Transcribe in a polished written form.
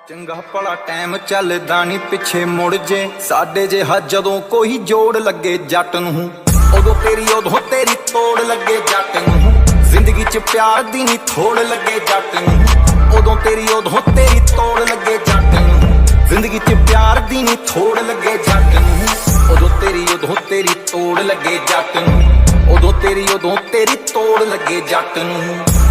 ਚੰਗਾ ਭਲਾ ਟਾਈਮ ਚੱਲਦਾ ਨੀ ਪਿੱਛੇ ਮੁੜ ਜੇ ਸਾਡੇ ਜਿਹਾ ਜਦੋਂ ਕੋਈ ਜੋੜ ਲੱਗੇ ਜੱਟ ਨੂੰ ਉਦੋਂ ਤੇਰੀ ਤੋੜ ਲੱਗੇ ਜੱਟ ਨੂੰ ਜ਼ਿੰਦਗੀ 'ਚ ਪਿਆਰ ਦੀ ਨੀ ਥੋੜ ਲੱਗੇ ਜੱਟ ਨੂੰ ਉਦੋਂ ਤੇਰੀ ਤੋੜ ਲੱਗੇ ਜੱਟ ਨੂੰ ਜ਼ਿੰਦਗੀ 'ਚ ਪਿਆਰ ਦੀ ਨੀ ਥੋੜ ਲੱਗੇ ਜੱਟ ਨੂੰ ਉਦੋਂ ਤੇਰੀ ਤੋੜ ਲੱਗੇ ਜੱਟ ਨੂੰ ਉਦੋਂ ਤੇਰੀ ਤੋੜ ਲੱਗੇ ਜੱਟ ਨੂੰ।